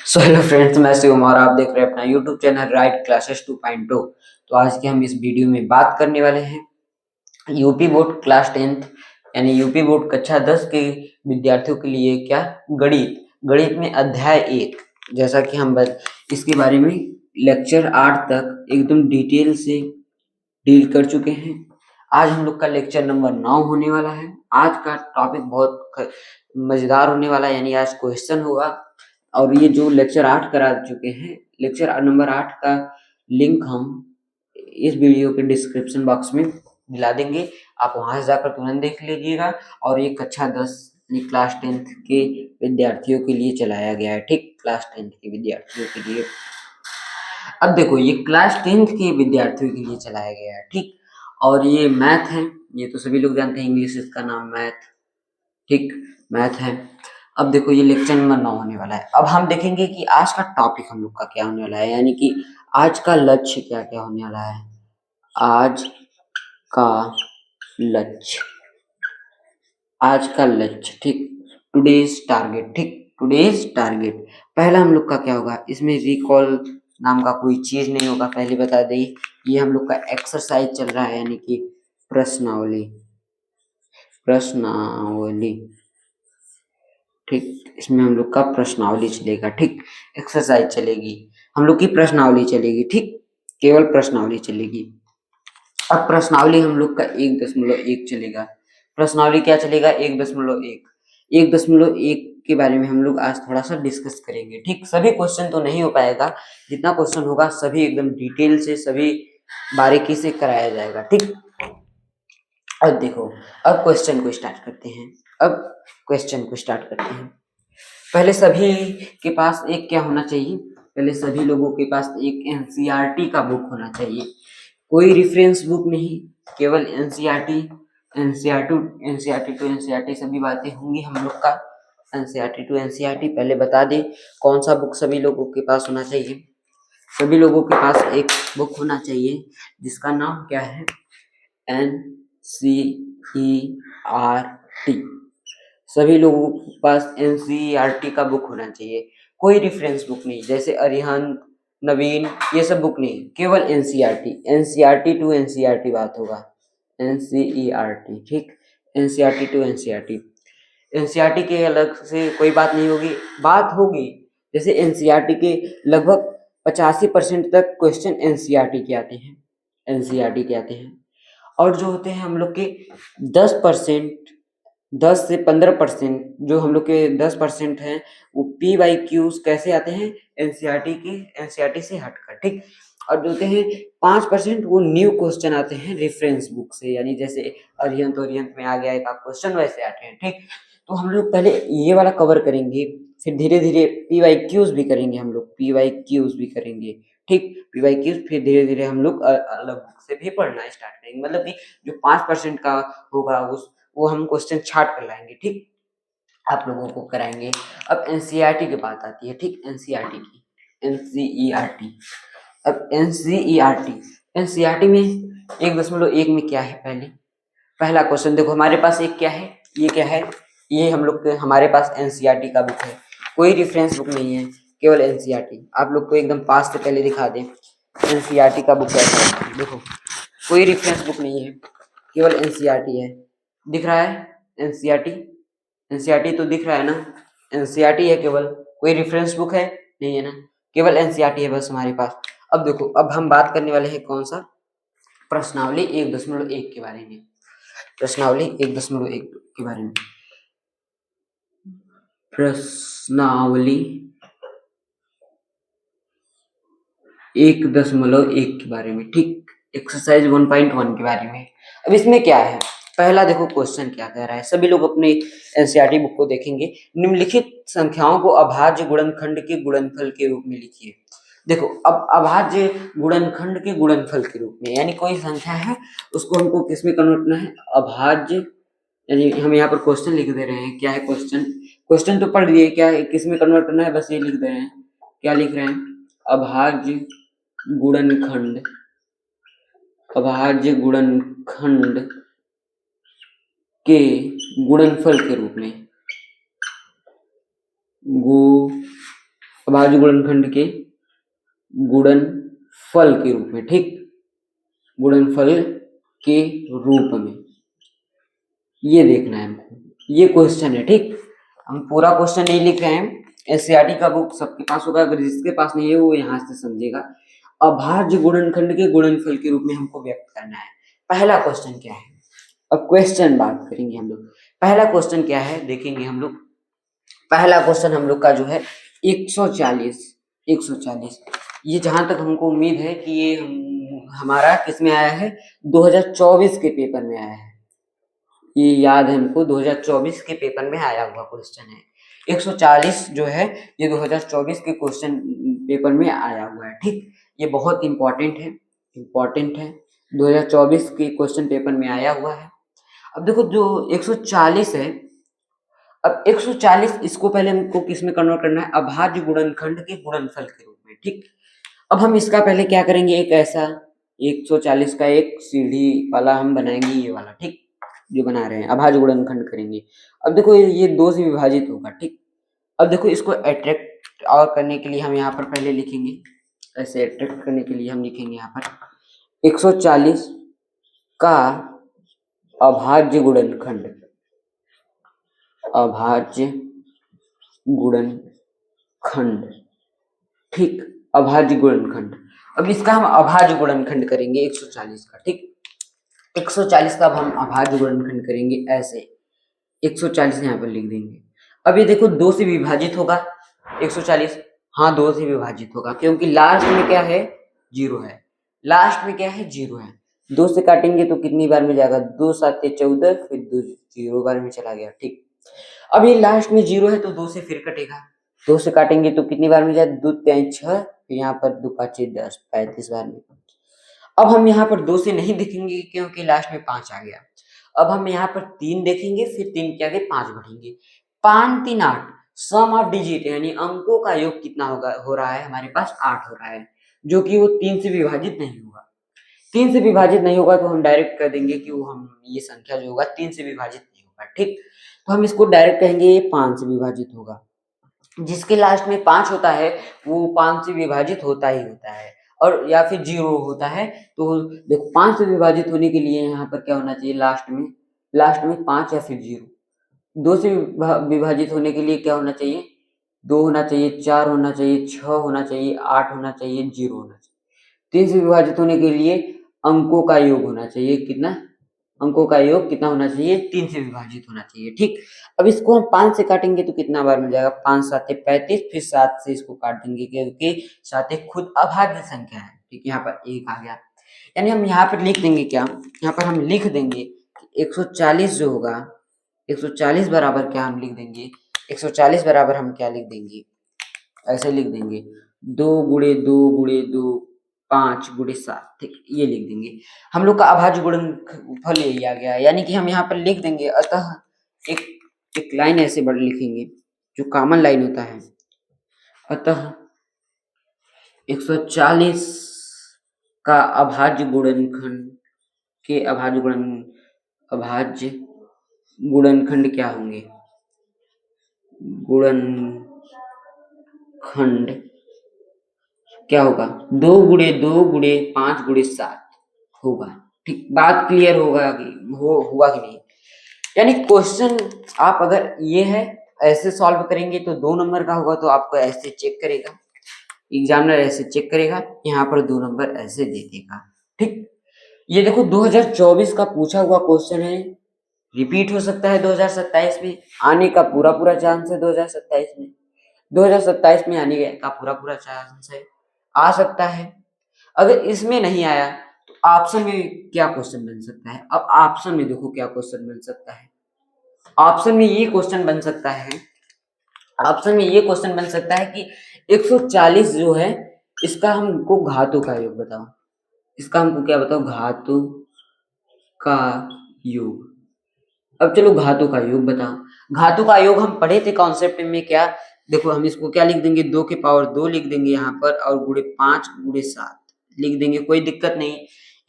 So hello friends, मैं शिवम और आप देख रहे हैं अपना यूट्यूब चैनल राइट क्लासेस 2.0। तो आज के हम इस वीडियो में बात करने वाले हैं यूपी बोर्ड क्लास 10th यानी यूपी बोर्ड कक्षा 10 के विद्यार्थियों के लिए क्या गणित गणित में अध्याय 1। जैसा कि हम इसके बारे में लेक्चर 8 तक एकदम डिटेल से डील कर चुके हैं। आज हम लोग का लेक्चर नंबर 9 होने वाला है। आज का टॉपिक बहुत मजेदार होने वाला है, यानी आज क्वेश्चन होगा। और ये जो लेक्चर 8 करा चुके हैं, लेक्चर नंबर 8 का लिंक हम इस वीडियो के डिस्क्रिप्शन बॉक्स में दिला देंगे। आप वहां से जाकर तुरंत देख लीजिएगा। और ये कक्षा 10 क्लास 10th के विद्यार्थियों के लिए चलाया गया है। ठीक, क्लास 10th के विद्यार्थियों के लिए। अब देखो, ये क्लास 10th के विद्यार्थियों के लिए चलाया गया है। ठीक, और ये मैथ है। ये तो सभी लोग जानते हैं, इंग्लिश इसका नाम मैथ। ठीक, मैथ है। अब देखो, ये लेक्चर नंबर 9 होने वाला है। अब हम देखेंगे कि आज का टॉपिक हम लोग का क्या होने वाला है, यानी कि आज का लक्ष्य क्या क्या होने वाला है। आज का लक्ष्य, आज का लक्ष्य। ठीक, टुडेज टारगेट। ठीक, टुडेज टारगेट। पहला हम लोग का क्या होगा, इसमें रिकॉल नाम का कोई चीज नहीं होगा, पहले बता दें। ये हम लोग का एक्सरसाइज चल रहा है, यानी कि प्रश्नावली। प्रश्नावली, ठीक, इसमें हम लोग का प्रश्नावली चलेगा। ठीक, एक्सरसाइज चलेगी, हम लोग की प्रश्नावली चलेगी। ठीक, केवल प्रश्नावली चलेगी। अब प्रश्नावली हम लोग का 1.1 चलेगा। प्रश्नावली क्या चलेगा, 1.1। 1.1 के बारे में हम लोग आज थोड़ा सा डिस्कस करेंगे। ठीक, सभी क्वेश्चन तो नहीं हो पाएगा, जितना क्वेश्चन होगा सभी एकदम डिटेल से, सभी बारीकी से कराया जाएगा। ठीक, अब देखो, अब क्वेश्चन को स्टार्ट करते हैं। अब क्वेश्चन को स्टार्ट करते हैं। पहले सभी के पास एक क्या होना चाहिए, पहले सभी लोगों के पास एक एनसीईआरटी का बुक होना चाहिए। कोई रेफरेंस बुक नहीं, केवल एनसीईआरटी। एनसीईआरटी टू एनसीईआरटी सभी बातें होंगी हम लोग का। एनसीईआरटी टू एनसीईआरटी पहले बता दें कौन सा बुक सभी लोगों के पास होना चाहिए। सभी लोगों के पास एक बुक होना चाहिए जिसका नाम क्या है, एनसीईआरटी। सभी लोगों के पास एनसीईआरटी का बुक होना चाहिए। कोई रेफरेंस बुक नहीं, जैसे अरिहंत, नवीन, ये सब बुक नहीं, केवल एनसीईआरटी। एनसीईआरटी टू एनसीईआरटी बात होगा, एनसीईआरटी। ठीक, एनसीईआरटी टू एनसीईआरटी। एनसीईआरटी के अलग से कोई बात नहीं होगी, बात होगी जैसे एनसीईआरटी के लगभग 85% तक क्वेश्चन एनसीईआरटी के आते हैं, एनसीईआरटी के आते हैं। और जो होते हैं हम लोग के 10%, 10 से 15% जो हम लोग के 10% हैं, वो PYQs कैसे आते हैं, एनसीईआरटी से हटकर। ठीक, और जो होते हैं 5% वो न्यू क्वेश्चन आते हैं रेफरेंस बुक से, यानी जैसे अरिहंत में आ गया एक क्वेश्चन, वैसे आते हैं। ठीक, तो हम लोग पहले ये वाला कवर करेंगे, फिर धीरे धीरे PYQs भी करेंगे, हम लोग PYQs भी करेंगे। ठीक, PYQs फिर धीरे धीरे हम लोग अलग बुक से भी पढ़ना स्टार्ट करेंगे। मतलब कि जो 5% का होगा उस वो हम क्वेश्चन छाट कर लाएंगे। ठीक, आप लोगों को कराएंगे। अब एनसीईआरटी की बात आती है। ठीक, एनसीईआरटी की, एनसीईआरटी। अब एनसीईआरटी में 1.1 में क्या है, पहला क्वेश्चन देखो, हमारे पास एक क्या है, ये क्या है, ये हम लोग के हमारे पास एनसीईआरटी का बुक है। कोई रेफरेंस बुक नहीं है, केवल एनसीईआरटी। आप लोग को एकदम पास से पहले दिखा दें एनसीईआरटी का बुक कैसा है। देखो, कोई रेफरेंस बुक नहीं है, केवल एनसीईआरटी है। दिख रहा है एनसीईआरटी, एनसीईआरटी तो दिख रहा है ना, एनसीईआरटी है केवल, कोई रेफरेंस बुक है नहीं है ना, केवल एनसीईआरटी है बस हमारे पास। अब देखो, अब हम बात करने वाले हैं कौन सा, प्रश्नावली 1.1 के बारे में। प्रश्नावली 1.1 के बारे में, प्रश्नावली 1.1 के बारे में। ठीक, एक्सरसाइज 1.1 के बारे में। अब इसमें क्या है, पहला देखो क्वेश्चन क्या कह रहा है, सभी लोग अपने एनसीईआरटी बुक को देखेंगे। निम्नलिखित संख्याओं को अभाज्य गुणनखंड के गुणनफल के रूप में लिखिए। देखो, अब अभाज्य गुणनखंड के गुणनफल के रूप में, यानी कोई संख्या है उसको हमको किस में कन्वर्ट करना है, अभाज्य। यानी हम यहाँ पर क्वेश्चन लिख दे रहे हैं, क्या है क्वेश्चन, क्वेश्चन तो पढ़ लिए, क्या है किस में कन्वर्ट करना है, बस ये लिख दे रहे हैं। क्या लिख रहे हैं, अभाज्य गुणनखंड, अभाज्य गुणनखंड के गुणनफल के रूप में, अभाज्य गुणनखंड के गुणनफल के रूप में, ठीक, गुणनफल के रूप में, ये देखना है हमको, ये क्वेश्चन है, ठीक। हम पूरा क्वेश्चन नहीं लिख रहे हैं, एससीईआरटी का बुक सबके पास होगा, अगर जिसके पास नहीं है वो यहाँ से समझेगा। अभाज्य गुणनखंड के गुणनफल के रूप में हमको व्यक्त करना है। पहला क्वेश्चन क्या है, अब क्वेश्चन बात करेंगे हम लोग। पहला क्वेश्चन क्या है देखेंगे हम लोग। पहला क्वेश्चन हम लोग का जो है 140, ये जहां तक हमको उम्मीद है कि ये हमारा किसमें आया है, 2024 के पेपर में आया है। ये याद है हमको, 2024 के पेपर में आया हुआ क्वेश्चन है। 140 जो है ये 2024 के क्वेश्चन पेपर में आया हुआ है, ठीक। ये बहुत इंपॉर्टेंट है, 2024 के क्वेश्चन पेपर में आया हुआ है। अब देखो जो 140 है, अब 140 इसको पहले हमको किस में कन्वर्ट करना है, अभाज्य गुणनखंड के गुणनफल के रूप में, ठीक। अब हम इसका पहले क्या करेंगे, एक ऐसा 140 का एक सीढ़ी वाला हम बनाएंगे, ये वाला, ठीक, जो बना रहे हैं अभाज्य गुणनखंड करेंगे। अब देखो ये 2 से विभाजित होगा, ठीक। अब देखो इसको अट्रैक्ट और करने के लिए हम यहाँ पर पहले लिखेंगे, ऐसे अट्रैक्ट करने के लिए हम लिखेंगे यहाँ पर 140 का अभाज्य गुणनखंड, अभाज्य गुणनखंड, ठीक, अभाज्य गुणनखंड। अब इसका हम अभाज्य गुणनखंड करेंगे 140 का, ठीक। 140 का अब हम अभाज्य गुणनखंड करेंगे ऐसे, 140 यहाँ पर लिख देंगे। अब ये देखो 2 से विभाजित होगा 140, हाँ 2 से विभाजित होगा, क्योंकि लास्ट में क्या है, 0 है, लास्ट में क्या है, 0 है। 2 से काटेंगे तो कितनी बार में जाएगा, 2 7 14, फिर 2 0 बार में चला गया, ठीक। अब ये लास्ट में 0 है तो 2 से फिर कटेगा, 2 से काटेंगे तो कितनी बार में जाए, 2 3 6, फिर यहाँ पर 2 5 10, 35 बार में। अब हम यहाँ पर 2 से नहीं देखेंगे क्योंकि लास्ट में 5 आ गया। अब हम यहाँ पर 3 देखेंगे, फिर 3 के आगे 5 बढ़ेंगे, 5 3 8, सम ऑफ डिजिट यानी अंकों का योग कितना होगा, हो रहा है हमारे पास 8 हो रहा है, जो कि वो 3 से विभाजित नहीं होगा। 3 से विभाजित नहीं होगा तो हम डायरेक्ट कर देंगे कि वो हम ये संख्या जो होगा 3 से विभाजित नहीं होगा, ठीक। तो हम इसको डायरेक्ट कहेंगे ये 5 से विभाजित होगा। जिसके लास्ट में 5 होता है वो 5 से विभाजित होता ही होता है, और या फिर 0 होता है। तो देखो 5 से विभाजित होने के लिए यहाँ पर क्या होना चाहिए, लास्ट में 5 या फिर 0। 2 से विभाजित होने के लिए क्या होना चाहिए, 2 होना चाहिए, 4 होना चाहिए, 6 होना चाहिए, 8 होना चाहिए, 0 होना चाहिए। 3 से विभाजित होने के लिए अंकों का योग होना चाहिए, कितना, अंकों का योग कितना होना चाहिए, 3 से विभाजित होना चाहिए, ठीक। अब इसको हम 5 से काटेंगे तो कितना बार मिल जाएगा, 5 7 35, फिर 7 से इसको काट देंगे क्योंकि 7 एक खुद अभाज्य संख्या है, ठीक। यहाँ पर 1 आ गया, यानी हम यहाँ पर लिख देंगे क्या, यहाँ पर हम लिख देंगे 140 जो होगा, 140 बराबर क्या हम लिख देंगे, 140 बराबर हम क्या लिख देंगे, ऐसे लिख देंगे 2 गुणे 2 गुणे 2 5 गुणे 7, ठीक, ये लिख देंगे। हम लोग का अभाज्य गुणनफल यही आ गया, यानी कि हम यहाँ पर लिख देंगे, अतः एक लाइन ऐसे बड़ लिखेंगे जो कॉमन लाइन होता है, अतः 140 का अभाज्य गुणनखंड के अभाज्य गुणनखंड क्या होंगे, गुणनखंड क्या होगा, 2 गुणे 2 गुणे 5 गुणे 7 होगा, ठीक। बात क्लियर होगा कि हुआ कि नहीं। यानी क्वेश्चन आप अगर ये है ऐसे सॉल्व करेंगे तो 2 नंबर का होगा, तो आपको ऐसे चेक करेगा एग्जामिनर, ऐसे चेक करेगा, यहाँ पर 2 नंबर ऐसे दे देगा, ठीक। ये देखो 2024 का पूछा हुआ क्वेश्चन है, रिपीट हो सकता है 2027 में, आने का पूरा चांस है 2027 में, 2027 में आने का पूरा चांस है, आ सकता है। अगर इसमें नहीं आया तो ऑप्शन में क्या क्वेश्चन बन सकता है, अब ऑप्शन में देखो क्या क्वेश्चन बन सकता है, ऑप्शन में ये क्वेश्चन बन सकता है, ऑप्शन में ये क्वेश्चन बन सकता है कि 140 जो है इसका हमको घातों का योग बताओ, इसका हमको क्या बताओ, घातों का योग। अब चलो घातों का योग बताओ, घातों का योग हम पढ़े थे कॉन्सेप्ट में, क्या देखो हम इसको क्या लिख देंगे, 2 के पावर 2 लिख देंगे यहाँ पर, और गुणे 5 गुणे 7 लिख देंगे, कोई दिक्कत नहीं।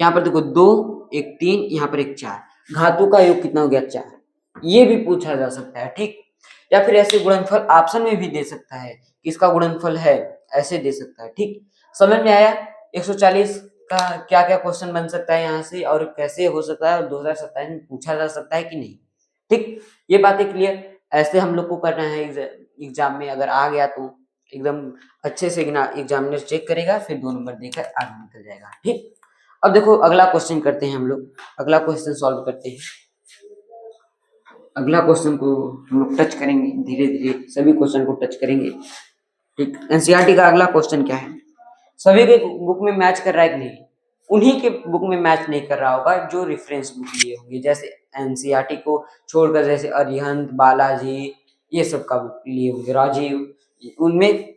यहाँ पर देखो 2 एक 3, यहाँ पर एक 4, घातों का योग कितना हो गया, 4, ये भी पूछा जा सकता है, ठीक। या फिर ऐसे गुणनफल ऑप्शन में भी दे सकता है, किसका गुणनफल है, ऐसे दे सकता है। ठीक, समझ में आया 140 का क्या क्या क्वेश्चन बन सकता है यहाँ से और कैसे हो सकता है और 2027 में पूछा जा सकता है कि नहीं। ठीक, ये बातें क्लियर। ऐसे हम लोग को करना है एग्जाम में, अगर आ गया तो एकदम अच्छे से एग्जामिनर चेक करेगा, फिर 2 नंबर देकर आगे निकल जाएगा। ठीक, अब देखो अगला क्वेश्चन करते हैं हम लोग, अगला क्वेश्चन सॉल्व करते हैं। अगला क्वेश्चन को हम लोग टच करेंगे, धीरे धीरे सभी क्वेश्चन को टच करेंगे। ठीक, एनसीईआरटी का अगला क्वेश्चन क्या है, सभी के बुक में मैच कर रहा है कि नहीं, उन्हीं के बुक में मैच नहीं कर रहा होगा जो रेफरेंस बुक लिए होंगे, जैसे एनसीईआरटी को छोड़कर जैसे अरिहंत, बालाजी, ये सब का बुक लिए होंगे, राजीव, उनमें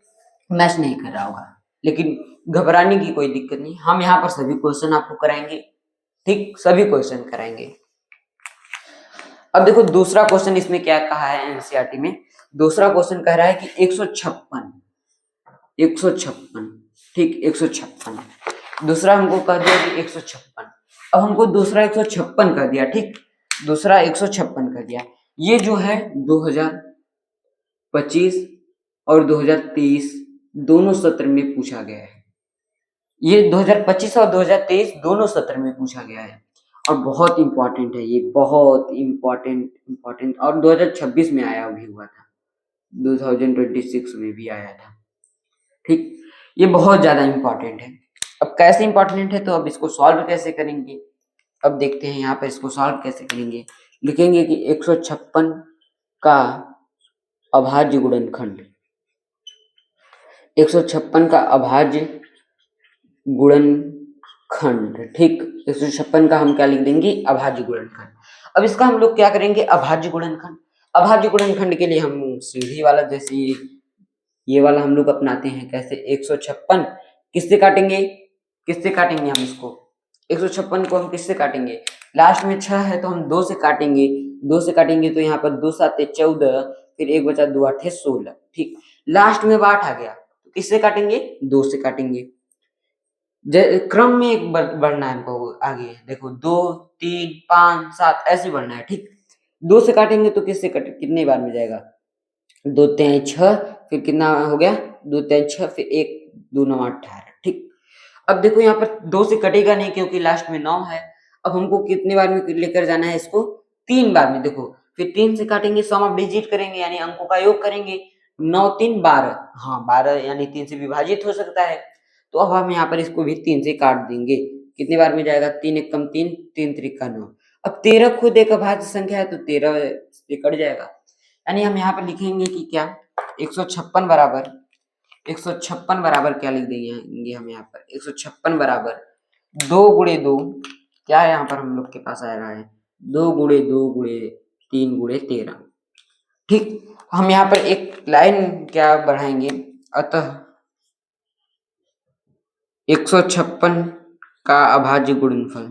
मैच नहीं कर रहा होगा। लेकिन घबराने की कोई दिक्कत नहीं, हम यहाँ पर सभी क्वेश्चन आपको कराएंगे। ठीक, सभी क्वेश्चन कराएंगे। अब देखो दूसरा क्वेश्चन इसमें क्या कहा है एनसीईआरटी में, दूसरा क्वेश्चन कह रहा है कि 156, ठीक 156, दूसरा हमको कह दिया कि 156, अब हमको दूसरा 156 कर दिया। ठीक, दूसरा 156 कर दिया। ये जो है 2025 और 2023 दोनों सत्र में पूछा गया है, ये 2025 और 2023 दोनों सत्र में पूछा गया है और बहुत इंपॉर्टेंट है ये, बहुत इंपॉर्टेंट और 2026 में आया भी हुआ था, 2026 में भी आया था। ठीक, ये बहुत ज्यादा इंपॉर्टेंट है। अब कैसे इंपॉर्टेंट है तो अब इसको सॉल्व कैसे करेंगे, अब देखते हैं यहाँ पर इसको सॉल्व कैसे करेंगे। लिखेंगे कि 156 का अभाज्य गुणनखंड, 156 का अभाज्य गुणनखंड। ठीक, 156 का हम क्या लिख देंगे, अभाज्य गुणनखंड। अब इसका हम लोग क्या करेंगे, अभाज्य गुणनखंड, अभाज्य गुणनखंड के लिए हम सीधी वाला जैसे ये वाला हम लोग अपनाते हैं। कैसे, 156 किससे काटेंगे, किससे काटेंगे हम इसको, 156 को हम किससे काटेंगे, लास्ट में 6 है तो हम 2 से काटेंगे, 2 से काटेंगे तो यहाँ पर 2 7 14, फिर 1 बचा 2 8 16। ठीक, लास्ट में 8 आ गया तो किससे काटेंगे, 2 से काटेंगे। क्रम में एक बढ़ना है हमको आगे, देखो 2 3 5 7 ऐसे बढ़ना है। ठीक, 2 से काटेंगे तो किससे कटे, कितने बार में जाएगा, 2 3 6, फिर कितना हो गया, 2 3 6, फिर 1 2 9 18। ठीक, अब देखो यहाँ पर 2 से कटेगा नहीं क्योंकि लास्ट में 9 है। अब हमको कितने बार में लेकर जाना है इसको, 3 बार में। देखो फिर 3 से काटेंगे, सम ऑफ डिजिट करेंगे यानी अंकों का योग करेंगे, 9 3 12, हाँ 12 यानी 3 से विभाजित हो सकता है। तो अब हम यहाँ पर इसको भी 3 से काट देंगे, कितने बार में जाएगा, 3 1 कम 3, 3 3 का 9। अब 13 खुद एक अभाज्य संख्या है तो 13 से कट जाएगा, यानी हम यहाँ पर लिखेंगे कि क्या, 156 बराबर, 156 बराबर क्या लिख देंगे हम यहाँ पर, 156 बराबर 2 गुणे 2, क्या है यहाँ पर हम लोग के पास आ रहा है, 2 गुणे 2 गुणे 3 गुणे 13। ठीक, हम यहाँ पर एक लाइन क्या बढ़ाएंगे, अतः 156 का अभाज्य गुणनफल,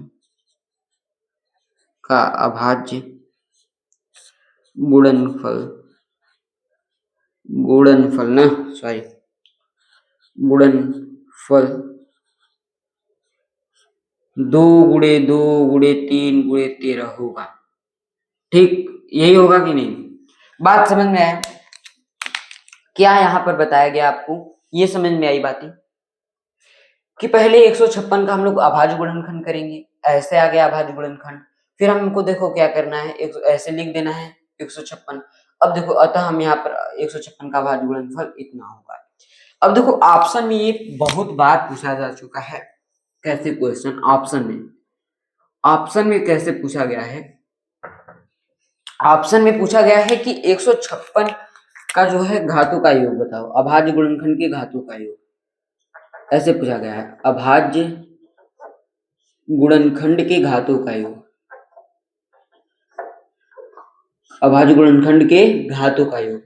का अभाज्य गुणनफल, गुणनफल ना सॉरी गुणनफल 2 गुणे 2 गुणे 3 गुणे 13 होगा। ठीक, यही होगा कि नहीं, बात समझ में आया, क्या यहाँ पर बताया गया आपको, ये समझ में आई बातें कि पहले 156 का हम लोग अभाज्य गुणनखंड करेंगे, ऐसे आ गया अभाज्य गुणनखंड, फिर हमको देखो क्या करना है, ऐसे लिख देना है 156। अब देखो अतः हम यहाँ पर 156 का अभाज्य गुणनफल इतना होगा। अब देखो ऑप्शन में ये बहुत बार पूछा जा चुका है, कैसे क्वेश्चन ऑप्शन में कैसे पूछा गया है, ऑप्शन में पूछा गया है कि 156 का जो है घातों का योग बताओ, अभाज्य गुणनखंड के घातों का योग, ऐसे पूछा गया है, अभाज्य गुणनखंड के घातों का योग, अभाज्य गुणनखंड के घातों का योग।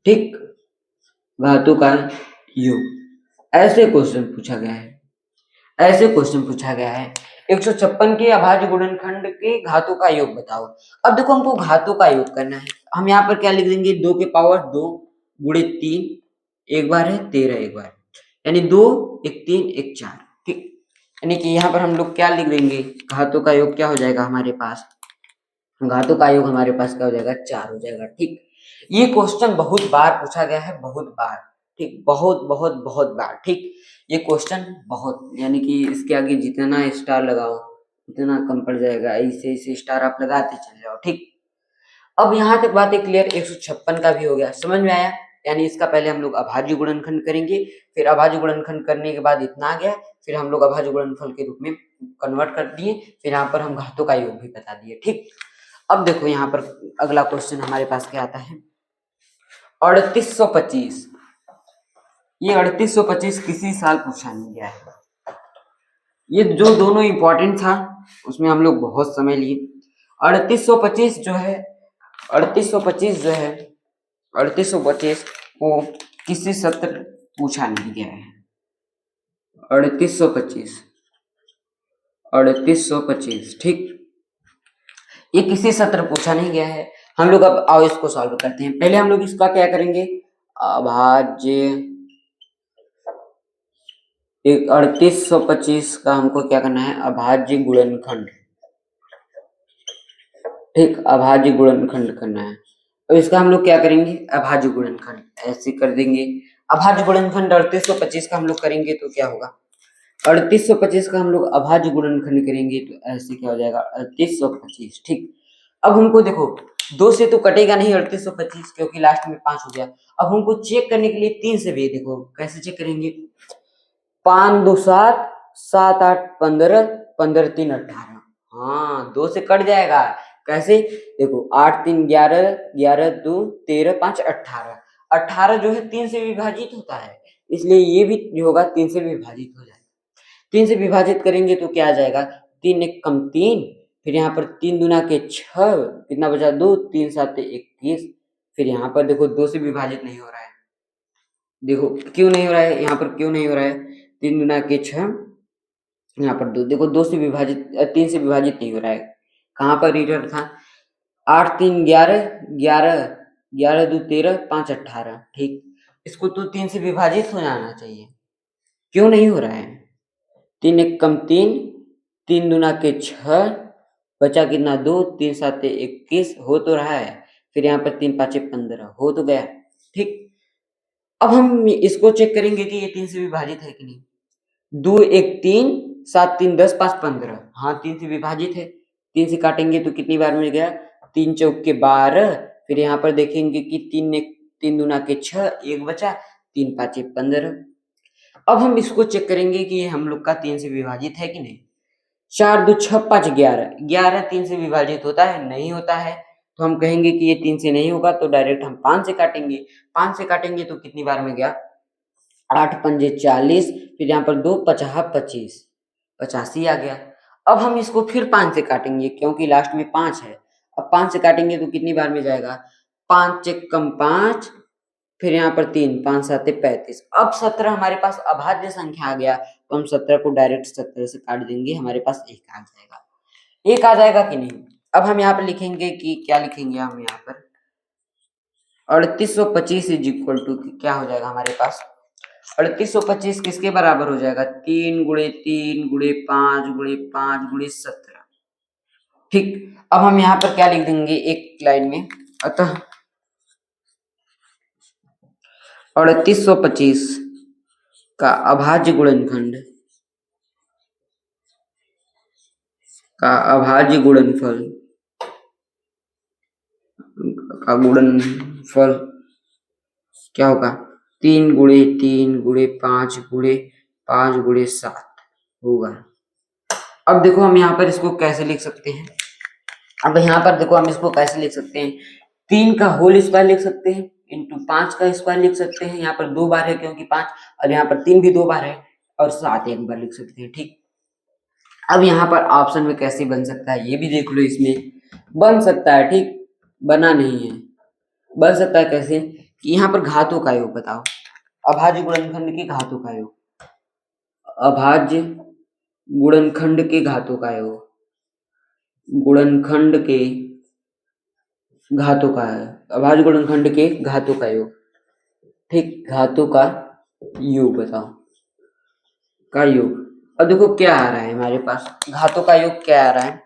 ठीक, घातों का योग, ऐसे क्वेश्चन पूछा गया है, ऐसे क्वेश्चन पूछा गया है 156 के अभाज्य गुणनखंड के घातों का योग बताओ। अब देखो हमको घातों का योग करना है, हम यहाँ पर क्या लिख देंगे, 2 के पावर 2 गुणे 3 एक बार है, 13 एक बार, यानी 2 1 3 1 4। ठीक, यानी कि यहाँ पर हम लोग क्या लिख देंगे, घातों का योग क्या हो जाएगा हमारे पास, घातों का योग हमारे पास क्या हो जाएगा, 4 हो जाएगा। ठीक, ये क्वेश्चन बहुत बार पूछा गया है, बहुत बार, ठीक, बहुत बहुत बहुत बार, ठीक। ये क्वेश्चन बहुत, यानी कि इसके आगे जितना स्टार लगाओ उतना कम पड़ जाएगा, ऐसे ऐसे स्टार आप लगाते चले जाओ, ठीक। अब यहाँ तक बातें क्लियर। 156 का भी हो गया, समझ में आया। यानी इसका पहले हम लोग अभाज्य गुणनखंड करेंगे, फिर अभाज्य गुणनखंड करने के बाद इतना आ गया, फिर हम लोग अभाज्य गुणनफल के रूप में कन्वर्ट कर दिए, फिर यहाँ पर हम घातों का योग भी बता दिए, ठीक। अब देखो यहाँ पर अगला क्वेश्चन हमारे पास क्या आता है, 3825। ये 3825 किसी साल पूछा नहीं गया है। ये जो दोनों इंपॉर्टेंट था उसमें हम लोग बहुत समय लिए। 3825 जो है, 3825 जो है, 3825 को किसी सत्र पूछा नहीं गया है। 3825, 3825, ठीक, ये किसी सत्र पूछा नहीं गया है। हम लोग अब आओ इसको सॉल्व करते हैं। पहले हम लोग इसका क्या करेंगे, अभाज्य 3825 का हमको क्या करना है, अभाज्य गुणनखंड, ठीक, अभाज्य गुणनखंड करना है। अब इसका हम लोग क्या करेंगे, अभाज्य गुणनखंड ऐसे कर देंगे। अभाज्य गुणनखंड 3825 का हम लोग करेंगे तो क्या होगा, 3825 का हम लोग अभाज्य गुणनखंड करेंगे तो ऐसे क्या हो जाएगा, 3825, ठीक। अब हमको देखो, 2 से तो कटेगा नहीं 3825, क्योंकि लास्ट में 5 हो गया। अब हमको चेक करने के लिए 3 से भी, देखो कैसे चेक करेंगे, 5 2 7, 7 8 15, 15 3 18। हाँ, 2 से कट जाएगा। कैसे, देखो 8 3 11, 11 2 13, 5 18। 18 जो है 3 से विभाजित होता है, इसलिए ये भी जो होगा 3 से विभाजित हो जाएगा। 3 से विभाजित करेंगे तो क्या आ जाएगा, 3 एक कम 3, फिर यहाँ पर 3 दूना के 6, कितना बचा 2, 3 7 21। फिर यहाँ पर देखो 2 से विभाजित नहीं हो रहा है, देखो क्यों नहीं हो रहा है, यहाँ पर क्यों नहीं हो रहा है, 3 दूना के 6, यहाँ पर 2, देखो 2 से विभाजित 3 से विभाजित नहीं हो रहा है। कहाँ पर एरर था, 8 3 11, 11 11 2 13, 5 18, ठीक। इसको तो 3 से विभाजित हो जाना चाहिए, क्यों नहीं हो रहा है, 3 एक कम 3, 3 दूना के 6, बचा कितना 2, 3 7 21, हो तो रहा है। फिर यहाँ पर 3 5 15, हो तो गया, ठीक। अब हम इसको चेक करेंगे कि ये 3 से विभाजित है कि नहीं। 2 1 3, 7 3 10, 5 15, हाँ 3 से विभाजित है। 3 से काटेंगे तो कितनी बार मिल गया, 3 चौक के 12, फिर यहाँ पर देखेंगे कि 3 दूना के 6, 1 बचा, 3 5 15। अब हम इसको चेक करेंगे कि ये हम लोग का 3 से विभाजित है कि नहीं। 4 2 6 5 11, 11 3 से विभाजित होता है, नहीं होता है, तो हम कहेंगे कि ये 3 से नहीं होगा, तो डायरेक्ट हम 5 से काटेंगे। 5 से काटेंगे तो कितनी बार में गया, 8 पंजे 40, फिर यहाँ पर 2 पचाह 25, 85 आ गया। अब हम इसको फिर 5 से काटेंगे, क्योंकि लास्ट में 5 है। अब 5 से काटेंगे तो कितनी बार में जाएगा, 5 एक कम 5, फिर यहाँ पर 3, 5 7 35। अब 17 हमारे पास अभाज्य संख्या आ गया, तो हम 17 को डायरेक्ट 17 से काट देंगे, हमारे पास 1 आ जाएगा। 1 आ जाएगा कि नहीं। अब हम यहाँ पर लिखेंगे कि क्या लिखेंगे, हम यहाँ पर 3825 इज इक्वल टू क्या हो जाएगा हमारे पास, 3825 किसके बराबर हो जाएगा, 3 गुणे 3 गुणे 5 गुणे 5 गुणे 17, ठीक। अब हम यहाँ पर क्या लिख देंगे एक लाइन में, अतः 3825 का अभाज्य गुणनखंड का अभाज्य गुणनफल का गुणनफल क्या होगा, 3 गुणे 3 गुणे 5 गुणे 5 गुणे 7 होगा। अब देखो हम यहाँ पर इसको कैसे लिख सकते हैं, अब यहाँ पर देखो हम इसको कैसे लिख सकते हैं, 3 का होल स्क्वायर लिख सकते हैं, इंटू 5 का स्क्वायर लिख सकते हैं। यहाँ पर 2 बार है क्योंकि 5, और यहाँ पर 3 भी 2 बार है, और 7 एक बार लिख सकते हैं, ठीक। अब यहाँ पर ऑप्शन में कैसे बन सकता है, ये भी देख लो, इसमें बन सकता है, ठीक, बना नहीं है, बन सकता है कैसे, कि यहाँ पर घातों का योग बताओ, अभाज्य गुणनखंड के घातों का योग, अभाज्य गुणनखंड के घातों का योग, गुणनखंड के घातों का है, अभाज्य गुणनखंड के घातों का योग, ठीक, घातों का योग बताओ, का योग। अब देखो क्या आ रहा है हमारे पास, घातों का योग क्या आ रहा है,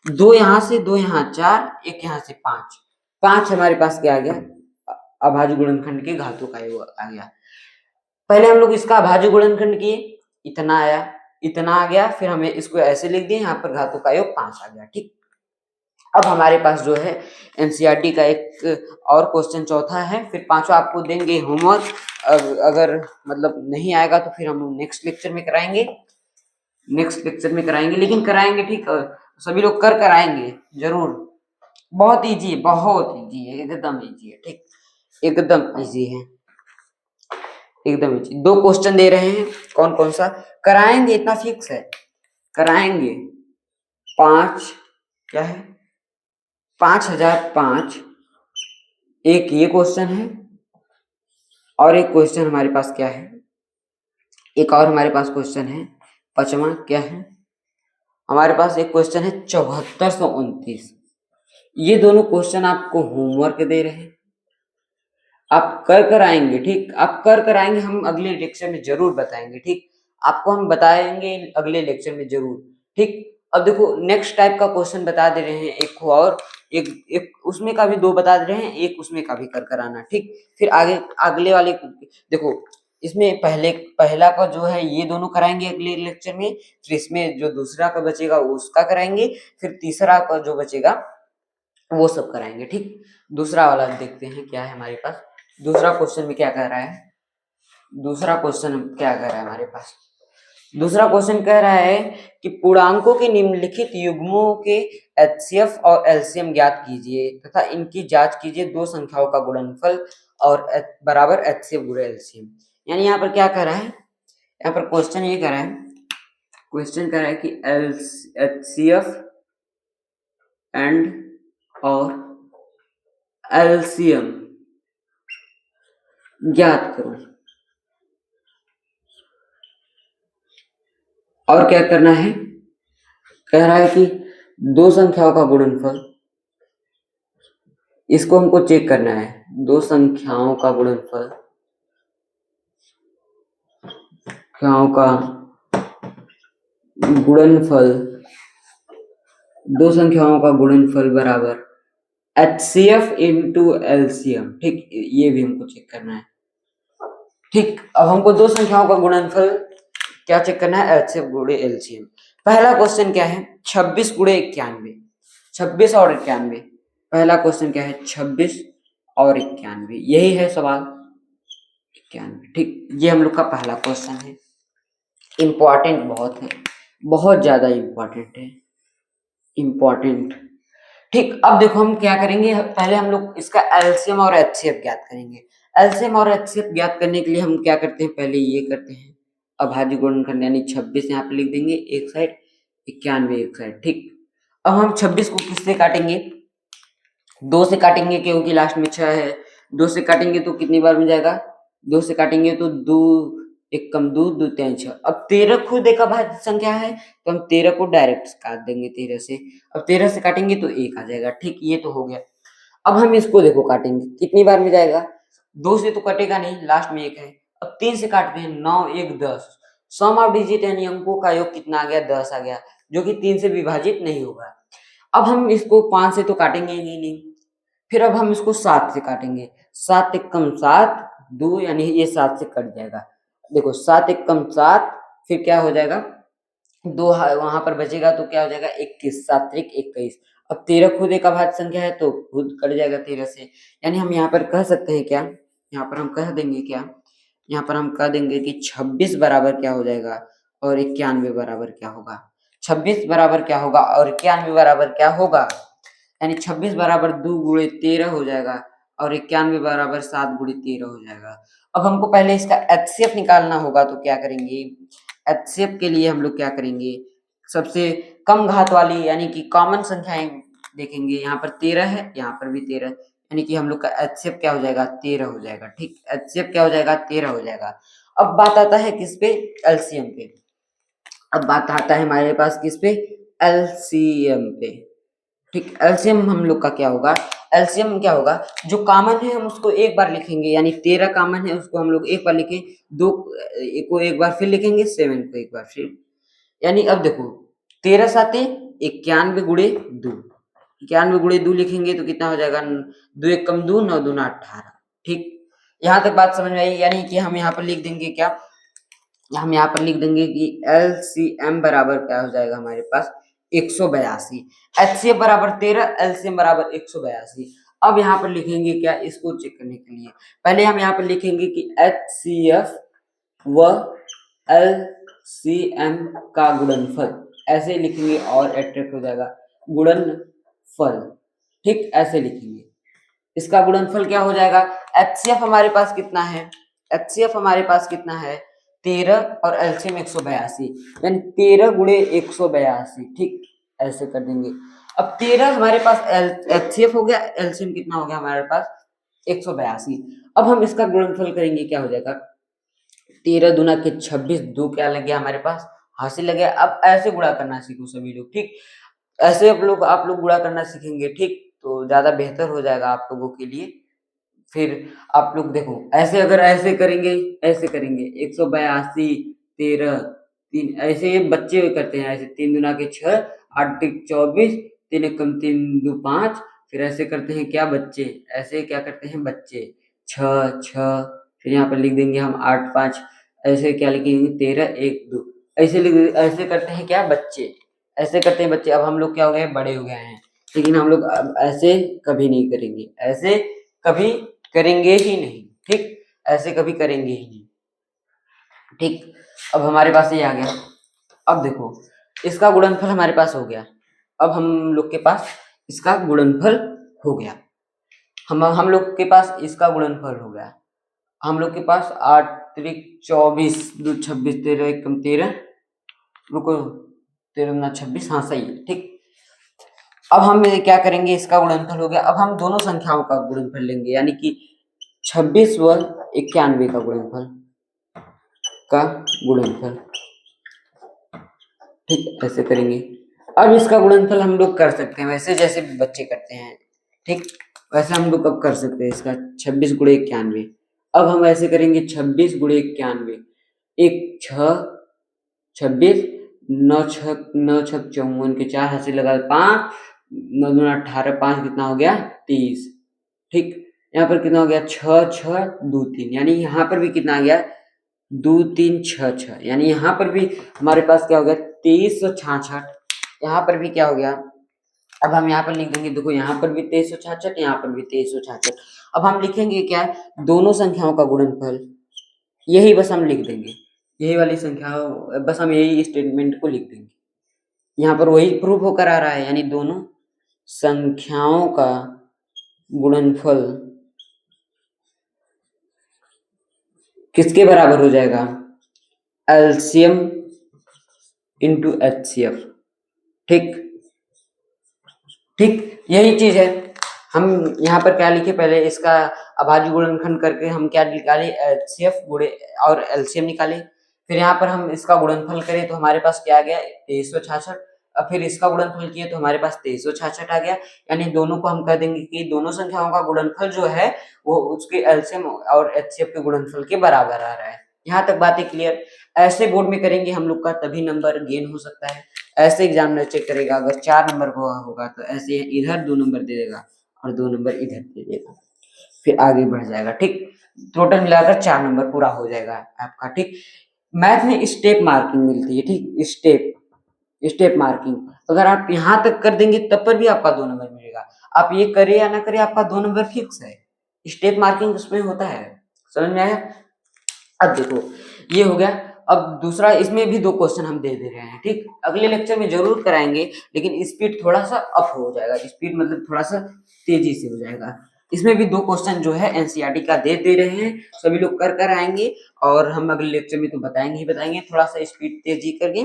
2 यहाँ से 2 यहाँ 4, 1 यहाँ से 5, 5 हमारे पास क्या आ गया, अभाज्य गुणनखंड के घातों का योग आ गया। पहले हम लोग इसका अभाज्य गुणनखंड किए, इतना आया, इतना आ गया, फिर हमें इसको ऐसे लिख दिए, यहाँ पर घातों का योग 5 आ गया। ठीक, अब हमारे पास जो है एनसीईआरटी का एक और क्वेश्चन चौथा है, फिर पांचवा आपको देंगे होमवर्क। अगर मतलब नहीं आएगा तो फिर हम नेक्स्ट लेक्चर में कराएंगे, लेकिन कराएंगे ठीक, सभी लोग कर आएंगे जरूर। बहुत इजी है, बहुत इजी है, एकदम इजी है। ठीक, एकदम इजी है, एकदम इजी। 2 क्वेश्चन दे रहे हैं, कौन कौन सा कराएंगे, इतना फिक्स है, कराएंगे। 5 क्या है, 5005, एक ये क्वेश्चन है, और एक क्वेश्चन हमारे पास क्या है, एक और हमारे पास क्वेश्चन है 5वां क्या है, हमारे पास एक क्वेश्चन है 7429। ये दोनों क्वेश्चन आपको होमवर्क दे रहे हैं, आप कर आएंगे। ठीक, आप कर आएंगे, हम अगले लेक्चर में जरूर बताएंगे। ठीक, आपको हम बताएंगे अगले लेक्चर में जरूर। ठीक, अब देखो नेक्स्ट टाइप का क्वेश्चन बता दे रहे हैं, एक और एक उसमें का भी 2 बता दे रहे हैं, एक उसमें का भी कर आना। ठीक, फिर आगे अगले वाले देखो, इसमें पहला का जो है ये दोनों कराएंगे अगले लेक्चर में, फिर इसमें जो दूसरा का बचेगा उसका कराएंगे, फिर तीसरा का जो बचेगा वो सब कराएंगे। ठीक, दूसरा वाला देखते हैं क्या है हमारे पास, दूसरा क्वेश्चन में क्या कह रहा है, दूसरा क्वेश्चन क्या कह रहा है हमारे पास, दूसरा क्वेश्चन कह रहा है कि पूर्णांकों के निम्नलिखित युग्मों के एचसीएफ और एलसीएम ज्ञात कीजिए तथा इनकी जांच कीजिए, 2 संख्याओं का गुणनफल और बराबर एचसीएफ गुणे एलसीएम। यानी यहाँ पर क्या कह रहा है, यहाँ पर क्वेश्चन ये कह रहा है, क्वेश्चन कह रहा है कि एचसीएफ एंड और एलसीएम ज्ञात करो, और क्या करना है, कह रहा है कि 2 संख्याओं का गुणनफल, इसको हमको चेक करना है, 2 संख्याओं का गुणनफल, संख्याओं का गुणनफल, 2 संख्याओं का गुणनफल बराबर एचसीएफ इंटू एलसीएम। ठीक, ये भी हमको चेक करना है। ठीक, अब हमको 2 संख्याओं का गुणनफल क्या चेक करना है, एचसीएफ गुणे एलसीएम। पहला क्वेश्चन क्या है, 26 गुणे 91, 26 और 91। पहला क्वेश्चन क्या है, 26 और 91, यही है सवाल 91। ठीक, ये हम लोग का पहला क्वेश्चन है, इंपॉर्टेंट बहुत है, बहुत ज्यादा इंपॉर्टेंट है, इंपॉर्टेंट। ठीक, अब देखो हम क्या करेंगे, पहले हम लोग इसका एलसीएम और एचसीएफ ज्ञात करेंगे। एलसीएम और एचसीएफ ज्ञात करने के लिए हम क्या करते हैं, पहले ये करते हैं अभाज्य गुणनखंड, यानी 26 यहाँ पे लिख देंगे एक साइड, 91 एक साइड। ठीक, अब हम 26 को किससे काटेंगे, 2 से काटेंगे, क्योंकि लास्ट में 6 है। 2 से काटेंगे तो कितनी बार मिल जाएगा, 2 से काटेंगे तो 2 एक कम 2, 2 3 6। अब 13 खुद एक अभाज्य संख्या है, तो हम 13 को डायरेक्ट काट देंगे 13 से। अब 13 से काटेंगे तो 1 आ जाएगा। ठीक, ये तो हो गया। अब हम इसको देखो काटेंगे, कितनी बार में जाएगा, 2 से तो कटेगा नहीं, लास्ट में 1 है। अब 3 से काटते हैं, 9 1 10, सम ऑफ डिजिट यानी अंकों का योग कितना आ गया, 10 आ गया, जो कि 3 से विभाजित नहीं होगा। अब हम इसको 5 से तो काटेंगे ही नहीं, फिर अब हम इसको 7 से काटेंगे, 7 एक कम 7, 2 यानी ये 7 से कट जाएगा। देखो 7 एक कम 7, फिर क्या हो जाएगा, 2 वहां पर बचेगा तो क्या हो जाएगा, 21, 7 त्रिक 21। अब 13 खुद एक अभाज्य संख्या है तो खुद कट जाएगा 13 से, यानी हम यहाँ पर कह सकते हैं क्या, यहाँ पर हम कह देंगे क्या, यहाँ पर हम कह देंगे कि 26 बराबर क्या हो जाएगा और 91 बराबर क्या होगा, 26 बराबर क्या होगा और 91 बराबर क्या होगा, यानी 26 बराबर 2 गुणे 13 हो जाएगा और 91 बराबर 7 गुणे 13 हो जाएगा। अब हमको पहले इसका एचसीएफ निकालना होगा, तो क्या करेंगे, एचसीएफ के लिए हम लोग क्या करेंगे, सबसे कम घात वाली यानी कि कॉमन संख्याएं देखेंगे। यहाँ पर 13 है, यहाँ पर भी 13, यानी कि हम लोग का एचसीएफ क्या हो जाएगा, 13 हो जाएगा। ठीक, एचसीएफ क्या हो जाएगा, 13 हो जाएगा। अब बात आता है किस पे, एलसीएम पे। अब बात आता है हमारे पास किस पे, एलसीएम पे। ठीक, एलसीएम हम लोग का क्या होगा, एलसीएम क्या होगा, जो कॉमन है हम उसको एक बार लिखेंगे, यानी 13 कॉमन है उसको हम लोग एक बार लिखें, 2 को एक बार फिर लिखेंगे, 7 को एक बार फिर, यानी अब देखो 13 साते 91 गुणे 2, 91 गुणे 2 लिखेंगे तो कितना हो जाएगा, 2 एक कम 2, 9 दूना 18। ठीक, यहाँ तक बात समझ में आई। यानी कि हम यहाँ पर लिख देंगे क्या, हम यहाँ पर लिख देंगे कि LCM बराबर क्या हो जाएगा हमारे पास 182, HCF बराबर 13, LCM बराबर 182। अब यहाँ पर लिखेंगे क्या, इसको चेक करने के लिए पहले हम यहाँ पर लिखेंगे कि HCF व LCM का गुणनफल, ऐसे लिखेंगे और अट्रैक्ट हो जाएगा गुणनफल। ठीक, ऐसे लिखेंगे। इसका गुणनफल क्या हो जाएगा, HCF हमारे पास कितना है, HCF हमारे पास कितना है 13 और LCM 182, यानी 13 गुणे 182। ठीक, ऐसे कर देंगे। अब 13 हमारे पास HCF हो गया, LCM कितना हो गया हमारे पास 182। अब हम इसका गुणनफल करेंगे, क्या हो जाएगा 13 दूना के 26, दो क्या लग गया हमारे पास हासिल लग गया। अब ऐसे गुणा करना सीखो सभी लोग। ठीक, ऐसे आप लोग गुणा करना सीखेंगे। ठीक, तो ज्यादा बेहतर हो जाएगा आप लोगों के लिए। फिर आप लोग देखो, ऐसे अगर ऐसे करेंगे, ऐसे करेंगे 182 13 3, ऐसे बच्चे करते हैं। ऐसे 3 दूना के 6, 8 तिक 24, 3 एकम 3 दो 5। फिर ऐसे करते हैं क्या बच्चे, ऐसे क्या करते हैं बच्चे 6 6। फिर यहाँ पर लिख देंगे हम 8 5, ऐसे क्या लिखेंगे 13 1 2, ऐसे ऐसे करते हैं क्या बच्चे, ऐसे करते हैं बच्चे। अब हम लोग क्या हो गए, बड़े हो गए हैं, लेकिन हम लोग अब ऐसे कभी नहीं करेंगे, ऐसे कभी करेंगे ही नहीं। ठीक, ऐसे कभी करेंगे ही नहीं। ठीक, अब हमारे पास ये आ गया। अब देखो, इसका गुणनफल हमारे पास हो गया। अब हम लोग के पास इसका गुणनफल हो गया। हम लोग के पास इसका गुणनफल हो गया। हम लोग के पास 8 त्रिक 24 दो 26, 13 एकम 13, रुको 13 ना 26, हाँ सही है। ठीक, अब हम क्या करेंगे, इसका गुणनफल हो गया। अब हम दोनों संख्याओं का गुणनफल लेंगे, यानी कि 26 व 91 का गुणनफल। ठीक, ऐसे करेंगे। अब इसका गुणनफल हम लोग कर सकते हैं वैसे, जैसे बच्चे करते हैं। ठीक, वैसे हम लोग अब कर सकते हैं इसका 26 गुणे 91। अब हम ऐसे करेंगे 26 गुणे 91, एक 6 26, 9 छक 54 के 4 हासिल लगा 5, 9 दूना 18, 5 कितना हो गया 30। ठीक, यहाँ पर कितना हो गया 6 6 2 3, यानी यहाँ पर भी कितना आ गया 2 3 6 6, यानी यहाँ पर भी हमारे पास क्या हो गया 2366। यहाँ पर भी क्या हो गया, अब हम यहाँ पर लिख देंगे, देखो यहाँ पर भी 2366, यहाँ पर भी 2366। अब हम लिखेंगे क्या, दोनों संख्याओं का गुणनफल, यही बस हम लिख देंगे, यही वाली संख्या, बस हम यही स्टेटमेंट को लिख देंगे। यहाँ पर वही प्रूफ होकर आ रहा है, यानी दोनों संख्याओं का गुणनफल किसके बराबर हो जाएगा, एलसीएम इंटू HCF। ठीक, ठीक, यही चीज है। हम यहाँ पर क्या लिखे, पहले इसका अभाज्य गुणनखंड करके हम क्या निकाले, HCF गुणे और LCM निकाले। फिर यहाँ पर हम इसका गुणनफल करें तो हमारे पास क्या आ गया 2366। अब फिर इसका गुणनफल किए तो हमारे पास 2366 आ गया। यानी दोनों को हम कह देंगे कि दोनों संख्याओं का गुणनफल जो है वो उसके LCM और HCF के गुणनफल के बराबर आ रहा है। यहाँ तक बातें क्लियर। ऐसे बोर्ड में करेंगे हम लोग का, तभी नंबर गेन हो सकता है। ऐसे एग्जामिनर चेक करेगा, अगर 4 नंबर को होगा तो ऐसे इधर 2 नंबर दे देगा और 2 नंबर इधर दे देगा, फिर आगे बढ़ जाएगा। ठीक, टोटल मिलाकर 4 नंबर पूरा हो जाएगा आपका। ठीक, मैथ में स्टेप मार्किंग मिलती है। ठीक, स्टेप मार्किंग अगर आप यहाँ तक कर देंगे तब पर भी आपका 2 नंबर मिलेगा। आप ये करें या ना करें, आपका 2 नंबर फिक्स है। स्टेप मार्किंग उसमें होता है, समझ में आया। अब देखो, ये हो गया। अब दूसरा, इसमें भी 2 क्वेश्चन हम दे रहे हैं। ठीक, अगले लेक्चर में जरूर कराएंगे, लेकिन स्पीड थोड़ा सा अप हो जाएगा, स्पीड मतलब थोड़ा सा तेजी से हो जाएगा। इसमें भी 2 क्वेश्चन जो है एनसीईआरटी का दे रहे हैं, सभी लोग कर आएंगे। और हम अगले लेक्चर में तो बताएंगे ही बताएंगे, थोड़ा सा स्पीड तेजी करके।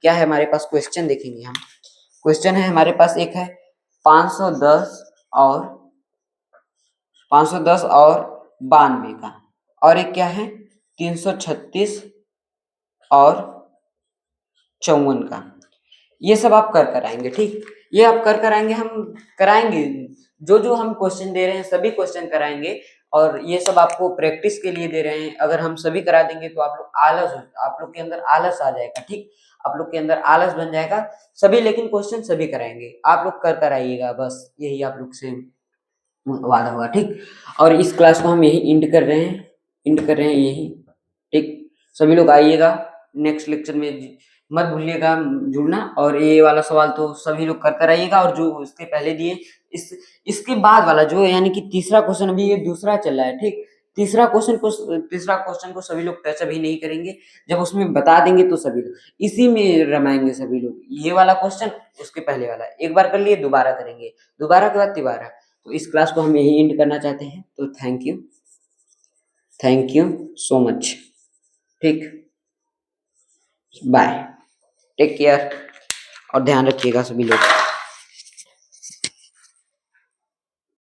क्या है हमारे पास क्वेश्चन, देखेंगे हम। क्वेश्चन है हमारे पास, एक है 510 और 92 का, और एक क्या है 336 और 54 का। ये सब आप कर आएंगे। ठीक, ये आप कर आएंगे, हम कराएंगे। जो जो हम क्वेश्चन दे रहे हैं सभी क्वेश्चन कराएंगे, और ये सब आपको प्रैक्टिस के लिए दे रहे हैं। अगर हम सभी करा देंगे तो आप लोग के अंदर आलस आ जाएगा। ठीक, आप लोग के अंदर आलस बन जाएगा सभी, लेकिन क्वेश्चन सभी कराएंगे। आप लोग कर आइएगा, बस यही आप लोग से वादा होगा, ठीक। और इस क्लास को हम यही इंड कर रहे हैं यही, ठीक। सभी लोग आइएगा नेक्स्ट लेक्चर में, मत भूलिएगा जुड़ना। और ये वाला सवाल तो सभी लोग कर कर आइएगा, और जो इसके पहले दिए इस इसके बाद वाला जो यानी कि तीसरा क्वेश्चन, अभी ये दूसरा चल रहा है, ठीक। तीसरा क्वेश्चन को सभी लोग टच अभी नहीं करेंगे, जब उसमें बता देंगे तो सभी लोग इसी में रमाएंगे सभी लोग। ये वाला क्वेश्चन उसके पहले वाला एक बार कर लिए, दोबारा करेंगे, दोबारा के बाद तिबारा। तो इस क्लास को हम यही एंड करना चाहते हैं। तो थैंक यू सो मच, ठीक। बाय, टेक केयर, और ध्यान रखिएगा सभी लोग।